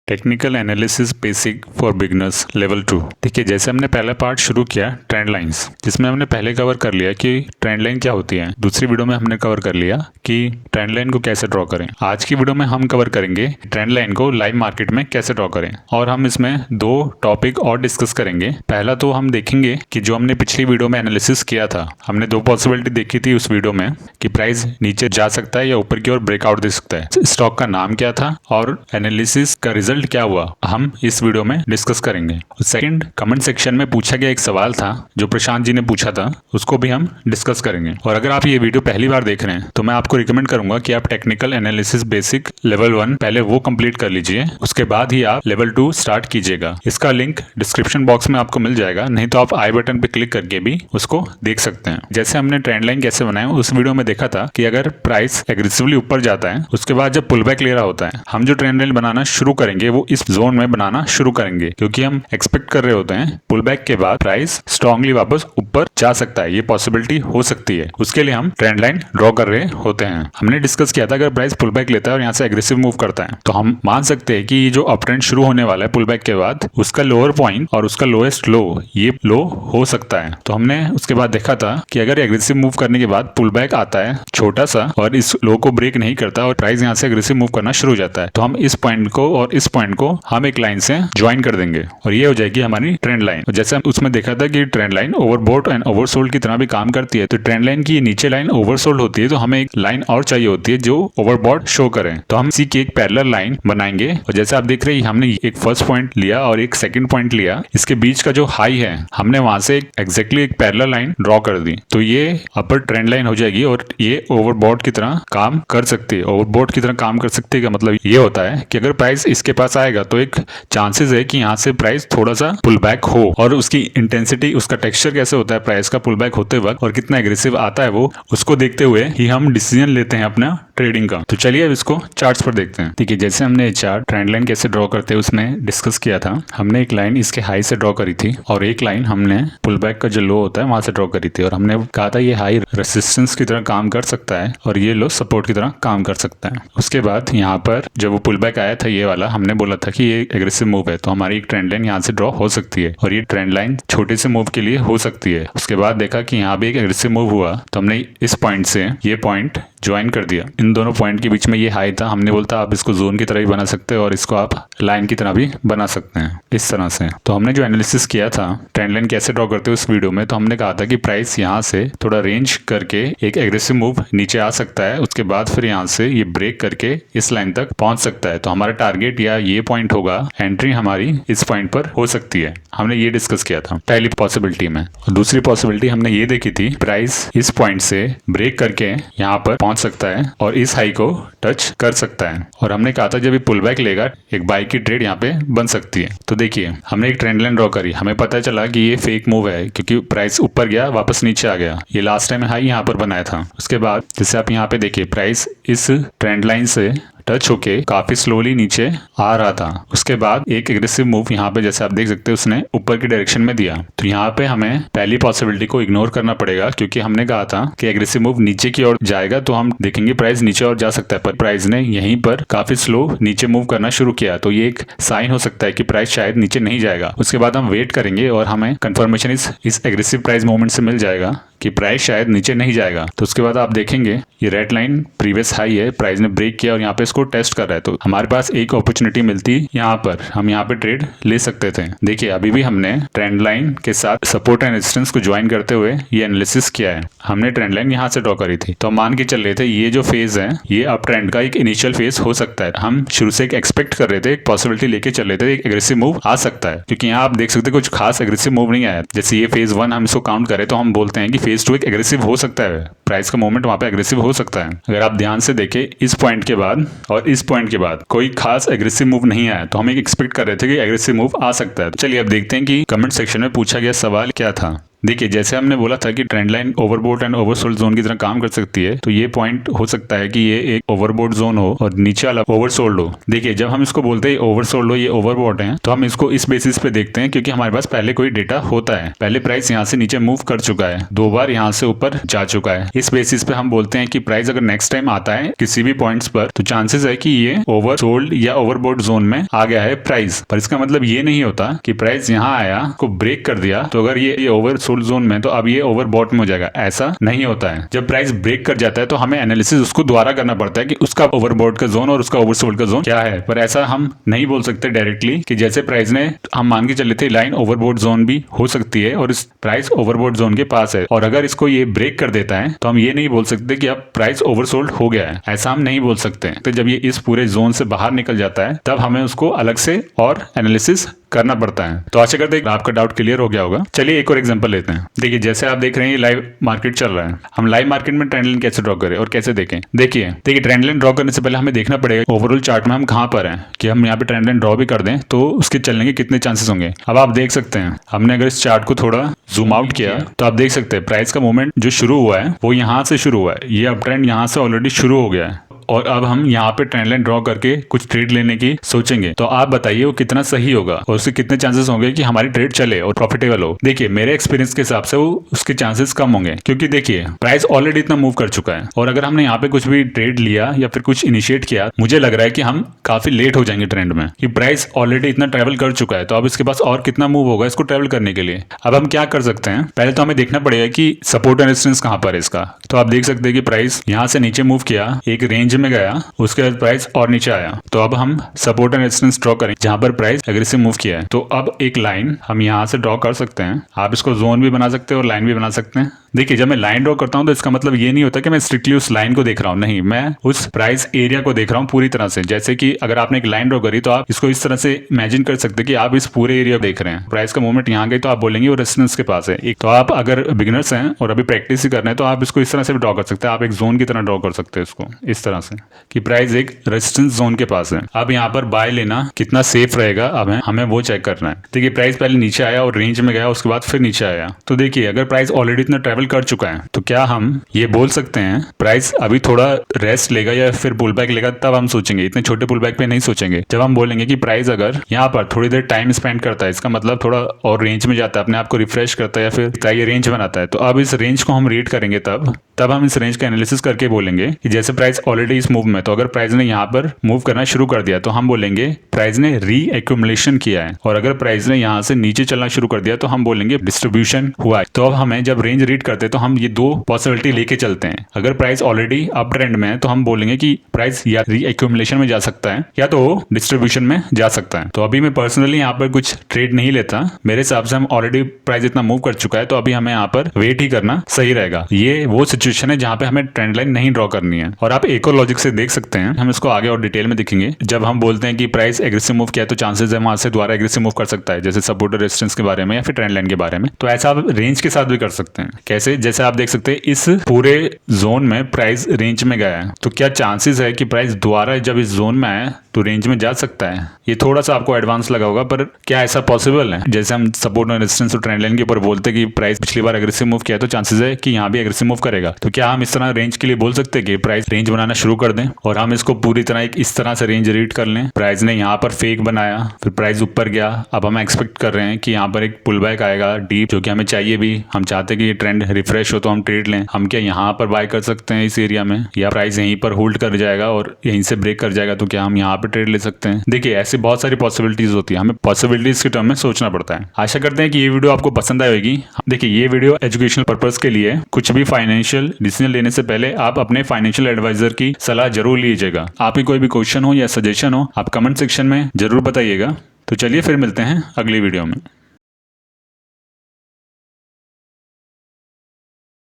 Technical analysis basic for beginners level 2। देखिए, जैसे हमने पहला पार्ट शुरू किया ट्रेंड लाइंस, जिसमें हमने पहले कवर कर लिया कि ट्रेंड लाइन क्या होती है। दूसरी वीडियो में हमने कवर कर लिया कि ट्रेंड लाइन को कैसे ड्रॉ करें। आज की वीडियो में हम कवर करेंगे ट्रेंड लाइन को लाइव मार्केट में कैसे ड्रॉ करें, और हम इसमें दो टॉपिक और डिस्कस करेंगे। पहला तो हम देखेंगे कि जो हमने पिछली वीडियो में एनालिसिस किया था, हमने दो पॉसिबिलिटी देखी थी उस वीडियो में कि प्राइस नीचे जा सकता है या ऊपर की ओर ब्रेकआउट दे सकता है। स्टॉक का नाम क्या था और एनालिसिस का रिजल्ट क्या हुआ, हम इस वीडियो में डिस्कस करेंगे। सेकंड, कमेंट सेक्शन में पूछा गया एक सवाल था जो प्रशांत जी ने पूछा था, उसको भी हम डिस्कस करेंगे। और अगर आप ये वीडियो पहली बार देख रहे हैं तो मैं आपको रिकमेंड करूंगा कि आप टेक्निकल एनालिसिस बेसिक लेवल 1 पहले वो कंप्लीट कर लीजिए, उसके बाद ही आप लेवल 2 स्टार्ट कीजिएगा। इसका लिंक डिस्क्रिप्शन बॉक्स में आपको मिल जाएगा, नहीं तो आप आई बटन पे क्लिक करके भी उसको देख सकते हैं। जैसे हमने ट्रेंड लाइन कैसे बनाया उस वीडियो में देखा था कि अगर प्राइस एग्रेसिवली ऊपर जाता है, उसके बाद जब पुल बैक ले रहा होता है, हम जो ट्रेंड लाइन बनाना शुरू करेंगे वो इस जोन में बनाना शुरू करेंगे, क्योंकि हम एक्सपेक्ट कर रहे होते हैं पुल बैक के बाद प्राइस स्ट्रांगली वापस ऊपर जा सकता है, ये पॉसिबिलिटी हो सकती है। उसके लिए हम ट्रेंड लाइन ड्रॉ कर रहे होते हैं। हमने डिस्कस किया था अगर प्राइस पुल बैक लेता है और यहाँ से एग्रेसिव मूव करता है तो हम मान सकते हैं कि ये जो अप ट्रेंड शुरू होने वाला है पुल बैक के बाद, उसका लोअर पॉइंट और उसका लोएस्ट लो ये लो हो सकता है। तो हमने उसके बाद देखा था कि अगर एग्रेसिव मूव करने के बाद पुल बैक आता है छोटा सा और इस लो को ब्रेक नहीं करता और प्राइस यहाँ से एग्रेसिव मूव करना शुरू हो जाता है, तो हम इस पॉइंट को और इस पॉइंट को हम एक लाइन से ज्वाइन कर देंगे और ये हो जाएगी हमारी ट्रेंड लाइन। जैसे उसमें देखा था कि trend line overbought and oversold की तरह भी काम करती है। तो ट्रेंड लाइन की नीचे लाइन ओवरसोल्ड होती है, तो हमें एक लाइन और चाहिए होती है जो ओवरबॉट शो करे। तो हम इसी की एक पैरेलल लाइन बनाएंगे और जैसे आप देख रहे हैं हमने एक फर्स्ट पॉइंट लिया और एक सेकंड पॉइंट लिया, इसके बीच का जो हाई है हमने वहां से एग्जैक्टली एक पैरेलल लाइन ड्रॉ कर दी, तो ये अपर ट्रेंड लाइन हो जाएगी और ये ओवरबॉट की तरह काम कर सकती है। ओवरबॉट की तरह काम कर सकती है का मतलब ये होता है कि अगर प्राइस इसके पास आएगा तो एक चांसेस है कि यहाँ से प्राइस थोड़ा सा पुल बैक हो, और उसकी इंटेंसिटी, उसका टेक्सचर कैसे होता है प्राइस का पुल बैक होते वक्त और कितना एग्रेसिव आता है वो, उसको देखते हुए ही हम डिसीजन लेते हैं अपना ट्रेडिंग का। तो चलिए अब इसको चार्ट्स पर देखते हैं। ठीक है, जैसे हमने चार्ट ट्रेंड लाइन कैसे ड्रॉ करते हैं उसमें डिस्कस किया था। हमने एक लाइन इसके हाई से ड्रॉ करी थी और एक लाइन हमने पुल बैक का जो लो होता है वहां से ड्रॉ करी थी, और हमने कहा था ये हाई रेसिस्टेंस की तरह काम कर सकता है और ये लो सपोर्ट की तरह काम कर सकता है। उसके बाद यहाँ पर जब वो पुल बैक आया था ये वाला, हमने बोला था कि ये एग्रेसिव मूव है, तो हमारी एक ट्रेंड लाइन यहाँ से ड्रॉ हो सकती है और ये ट्रेंड लाइन छोटे से मूव के लिए हो सकती है। उसके बाद देखा कि यहाँ भी एक एग्रेसिव मूव हुआ, तो हमने इस पॉइंट से ये पॉइंट ज्वाइन कर दिया। इन दोनों पॉइंट के बीच में ये हाई था, हमने बोलता आप इसको जोन की तरह भी बना सकते हैं और इसको आप लाइन की तरह भी बना सकते हैं इस तरह से। तो हमने जो एनालिसिस किया था ट्रेंड लाइन कैसे ड्रॉ करते हैं उस वीडियो में, तो हमने कहा था कि प्राइस यहाँ से थोड़ा रेंज करके एक एग्रेसिव मूव नीचे आ सकता है, उसके बाद फिर यहाँ से ये ब्रेक करके इस लाइन तक पहुंच सकता है। तो हमारा टारगेट या ये पॉइंट होगा, एंट्री हमारी इस पॉइंट पर हो सकती है। हमने ये डिस्कस किया था पहली पॉसिबिलिटी में। और दूसरी पॉसिबिलिटी हमने ये देखी थी प्राइस इस पॉइंट से ब्रेक करके यहाँ पर पहुंच सकता है और इस हाई को टच कर सकता है, और हमने कहा था जब ये पुल बैक लेगा एक बाई की ट्रेड यहाँ पे बन सकती है। तो देखिए हमने एक ट्रेंड लाइन ड्रॉ करी, हमें पता चला कि ये फेक मूव है क्योंकि प्राइस ऊपर गया वापस नीचे आ गया, ये लास्ट टाइम हाई यहाँ पर बनाया था। उसके बाद जैसे आप यहाँ पे देखिए प्राइस इस ट्रेंड लाइन से टच होके काफी स्लोली नीचे आ रहा था। उसके बाद एक एग्रेसिव मूव यहाँ पे जैसे आप देख सकते हैं उसने ऊपर की डायरेक्शन में दिया, तो यहाँ पे हमें पहली पॉसिबिलिटी को इग्नोर करना पड़ेगा, क्योंकि हमने कहा था कि एग्रेसिव मूव नीचे की ओर जाएगा तो हम देखेंगे प्राइस नीचे और जा सकता है, पर प्राइस ने यहीं पर काफी स्लो नीचे मूव करना शुरू किया, तो ये एक साइन हो सकता है कि प्राइस शायद नीचे नहीं जाएगा। उसके बाद हम वेट करेंगे और हमें कंफर्मेशन इस एग्रेसिव प्राइस मूवमेंट से मिल जाएगा कि प्राइस शायद नीचे नहीं जाएगा। तो उसके बाद आप देखेंगे ये रेड लाइन प्रीवियस हाई है, प्राइस ने ब्रेक किया और यहाँ पे इसको टेस्ट कर रहा है, तो हमारे पास एक अपॉर्चुनिटी मिलती यहाँ पर, हम यहाँ पे ट्रेड ले सकते थे। देखिए अभी भी हमने ट्रेंड लाइन के साथ सपोर्ट एंड रेजिस्टेंस को ज्वाइन करते हुए ये एनालिसिस किया है। हमने ट्रेंड लाइन यहाँ से ड्रॉ करी थी, तो मान के चल रहे थे ये जो फेज है ये अप ट्रेंड का एक इनिशियल फेज हो सकता है। हम शुरू से एक एक्सपेक्ट कर रहे थे, एक पॉसिबिलिटी लेके चल रहे थे एक एग्रेसिव मूव आ सकता है, क्योंकि यहाँ आप देख सकते कुछ खास एग्रेसिव मूव नहीं आया। जैसे ये फेज 1 हम इसको काउंट करें तो हम बोलते हैं कि फेज 2 एक एग्रेसिव हो सकता है, प्राइस का मूवमेंट वहां पे एग्रेसिव हो सकता है। अगर आप ध्यान से देखें इस पॉइंट के बाद और इस पॉइंट के बाद कोई खास एग्रेसिव मूव नहीं आया, तो हम एक एक्सपेक्ट कर रहे थे कि एग्रेसिव मूव आ सकता है। तो चलिए अब देखते हैं कि कमेंट सेक्शन में पूछा गया सवाल क्या था। देखिए जैसे हमने बोला था कि trend line overbought and oversold zone की तरह काम कर सकती है, तो ये पॉइंट हो सकता है कि ये एक ओवरबोट जोन हो और नीचे वाला ओवरसोल्ड हो। देखिए जब हम इसको बोलते हैं ओवरसोल्ड हो, ये ओवरबोट है, तो हम इसको इस बेसिस पे देखते हैं क्योंकि हमारे पास पहले कोई डेटा होता है, पहले प्राइस यहाँ से नीचे मूव कर चुका है, 2 बार यहाँ से ऊपर जा चुका है। इस बेसिस पे हम बोलते हैं कि प्राइस अगर नेक्स्ट टाइम आता है किसी भी पॉइंट्स पर, तो चांसेस है कि ये ओवरसोल्ड या ओवरबोट जोन में आ गया है प्राइस। पर इसका मतलब ये नहीं होता कि प्राइस यहाँ आया को ब्रेक कर दिया तो अगर ये ओवरसोल्ड जोन में, तो अब ये ओवरबॉट में हो जाएगा, ऐसा नहीं होता है। जब प्राइस ब्रेक कर जाता है तो हमें एनालिसिस उसको दोबारा करना पड़ता है कि उसका ओवरबॉट का जोन और उसका ओवरसोल्ड का जोन क्या है। पर ऐसा हम नहीं बोल सकते डायरेक्टली कि जैसे प्राइस ने, हम मान के चले थे लाइन ओवरबॉट जोन भी हो सकती है और इस प्राइस ओवरबॉट जोन के पास है, और अगर इसको ये ब्रेक कर देता है तो हम ये नहीं बोल सकते कि अब प्राइस ओवरसोल्ड हो गया है, ऐसा हम नहीं बोल सकते। तो जब ये इस पूरे जोन से बाहर निकल जाता है तब हमें उसको अलग से और एनालिसिस करना पड़ता है। तो आशा करते हैं आपका डाउट क्लियर हो गया होगा। चलिए एक और एग्जांपल लेते हैं। देखिए जैसे आप देख रहे हैं लाइव मार्केट चल रहा है, हम लाइव मार्केट में ट्रेंड लाइन कैसे ड्रॉ करें और कैसे देखें। देखिए ट्रेंड लाइन ड्रॉ करने से पहले हमें देखना पड़ेगा ओवरऑल चार्ट में हम कहां पर हैं, कि हम यहाँ पे ट्रेंड लाइन ड्रॉ भी कर दें तो उसके चलने के कितने चांसेस होंगे। अब आप देख सकते हैं, हमने अगर इस चार्ट को थोड़ा जूम आउट किया तो आप देख सकते हैं प्राइस का मूवमेंट जो शुरू हुआ है वो यहाँ से शुरू हुआ है, ये अप ट्रेंड यहाँ से ऑलरेडी शुरू हो गया है और अब हम यहाँ पे ट्रेंड लाइन ड्रॉ करके कुछ ट्रेड लेने की सोचेंगे। तो आप बताइए वो कितना सही होगा और उसके कितने चांसेस होंगे कि हमारी ट्रेड चले और प्रॉफिटेबल हो। देखिए मेरे एक्सपीरियंस के हिसाब से वो उसके चांसेस कम होंगे, क्योंकि देखिए प्राइस ऑलरेडी इतना मूव कर चुका है और अगर हमने यहाँ पे कुछ भी ट्रेड लिया या फिर कुछ इनिशिएट किया, मुझे लग रहा है कि हम काफी लेट हो जाएंगे ट्रेंड में, कि प्राइस ऑलरेडी इतना ट्रेवल कर चुका है, तो अब इसके पास और कितना मूव होगा इसको ट्रेवल करने के लिए। अब हम क्या कर सकते हैं, पहले तो हमें देखना पड़ेगा कि सपोर्ट एंड रेजिस्टेंस कहाँ पर है इसका। तो आप देख सकते हैं कि प्राइस यहाँ से नीचे मूव किया, एक रेंज में गया, उसके बाद प्राइस और नीचे आया, तो अब हम सपोर्ट एंड रेजिस्टेंस ड्रॉ करें जहां पर प्राइस एग्रेसिव मूव किया है। तो अब एक लाइन हम यहां से ड्रॉ कर सकते हैं, आप इसको जोन भी बना सकते हैं और लाइन भी बना सकते हैं। देखिए जब मैं लाइन ड्रॉ करता हूं तो इसका मतलब ये नहीं होता कि मैं स्ट्रिक्टली उस लाइन को देख रहा हूं, नहीं, मैं उस प्राइस एरिया को देख रहा हूं पूरी तरह से। जैसे कि अगर आपने एक लाइन ड्रॉ करी तो आप इसको इस तरह से इमेजिन कर सकते हैं कि आप इस पूरे एरिया को देख रहे हैं, प्राइस का मूवमेंट यहाँ गई तो आप बोलेंगे वो रेजिस्टेंस के पास है। एक तो आप अगर बिगिनर्स हैं और अभी प्रैक्टिस ही कर रहे हैं तो आप इसको इस तरह से भी ड्रॉ कर सकते हैं, आप एक जोन की तरह ड्रॉ कर सकते हैं इसको इस तरह से कि प्राइस एक रेजिस्टेंस जोन के पास है। अब यहाँ पर बाय लेना कितना सेफ रहेगा अब हमें वो चेक करना है। देखिए प्राइस पहले नीचे आया और रेंज में गया, उसके बाद फिर नीचे आया। तो देखिए अगर प्राइस ऑलरेडी इतना ट्रेवल कर चुका है तो क्या हम ये बोल सकते हैं प्राइस अभी थोड़ा रेस्ट लेगा या फिर पुल बैक लेगा, तब हम सोचेंगे, इतने छोटे पुल बैक पे नहीं सोचेंगे। जब हम बोलेंगे कि प्राइस अगर यहाँ पर थोड़ी देर टाइम स्पेंड करता है, इसका मतलब थोड़ा और रेंज में जाता है, अपने आप को रिफ्रेश करता है या फिर ये रेंज बनाता है, तो अब इस रेंज को हम रीड करेंगे, तब हम इस रेंज का एनालिसिस करके बोलेंगे कि जैसे प्राइस ऑलरेडी इस मूव में, तो अगर प्राइस ने यहाँ पर मूव करना शुरू कर दिया तो हम बोलेंगे प्राइस ने री एक्यूमुलेशन किया है, और अगर प्राइस ने यहाँ से नीचे चलना शुरू कर दिया तो हम बोलेंगे डिस्ट्रीब्यूशन हुआ है। तो अब हमें जब रेंज रीड करते हैं तो हम ये दो पॉसिबिलिटी लेके चलते हैं। अगर प्राइस ऑलरेडी अप ट्रेंड में है तो हम बोलेंगे कि प्राइस या री एक्यूमुलेशन में जा सकता है या तो डिस्ट्रीब्यूशन में जा सकता है। तो अभी मैं पर्सनली यहाँ पर कुछ ट्रेड नहीं लेता, मेरे हिसाब से हम ऑलरेडी प्राइस इतना मूव कर चुका है, तो अभी हमें यहाँ पर वेट ही करना सही रहेगा। ये वो सिचुएशन है जहाँ पे हमें ट्रेंड लाइन नहीं ड्रॉ करनी है। और आप एक और लॉजिक से देख सकते हैं, हम इसको आगे और डिटेल में देखेंगे। जब हम बोलते हैं कि प्राइस एग्रेसिव मूव किया तो चांसेस है वहां से दोबारा एग्रेसिव मूव कर सकता है, जैसे सपोर्ट और रेजिस्टेंस के बारे में या फिर ट्रेंड लाइन के बारे में। तो ऐसा आप रेंज के साथ भी कर सकते हैं। कैसे? जैसे आप देख सकते हैं इस पूरे जोन में प्राइस रेंज में गया है, तो क्या चांसेस है कि प्राइस दोबारा जब इस जोन में आए तो रेंज में जा सकता है। ये थोड़ा सा आपको एडवांस लगा होगा, पर क्या ऐसा पॉसिबल है? जैसे हम सपोर्ट और रेजिस्टेंस और ट्रेंड लाइन के ऊपर बोलते हैं कि प्राइस पिछली बार एग्रेसिव मूव किया तो चांसेस है कि यहाँ भी एग्रेसिव मूव करेगा, तो क्या हम इस तरह रेंज के लिए बोल सकते हैं कि प्राइस रेंज बनाना शुरू कर दें और हम इसको पूरी तरह एक इस तरह से रेंज रीड कर लें? प्राइस ने यहाँ पर फेक बनाया, फिर प्राइस ऊपर गया, अब हम एक्सपेक्ट कर रहे हैं कि यहाँ पर एक पुल बैक आएगा डीप, जो कि हमें चाहिए भी, हम चाहते हैं कि ये ट्रेंड रिफ्रेश हो तो हम ट्रेड लें। हम क्या यहाँ पर बाय कर सकते हैं इस एरिया में, या प्राइस यहीं पर होल्ड कर जाएगा और यहीं से ब्रेक कर जाएगा, तो क्या हम यहाँ पर ट्रेड ले सकते हैं? देखिए ऐसी बहुत सारी पॉसिबिलिटीज होती है, हमें पॉसिबिलिटीज के टर्म में सोचना पड़ता है। आशा करते हैं कि ये वीडियो आपको पसंद आएगी। देखिए ये वीडियो एजुकेशनल पर्पस के लिए, कुछ भी फाइनेंशियल डिसीजन लेने से पहले आप अपने फाइनेंशियल एडवाइजर की सलाह जरूर लीजिएगा। आपकी कोई भी क्वेश्चन हो या सजेशन हो आप कमेंट सेक्शन में जरूर बताइएगा। तो चलिए फिर मिलते हैं अगली वीडियो में।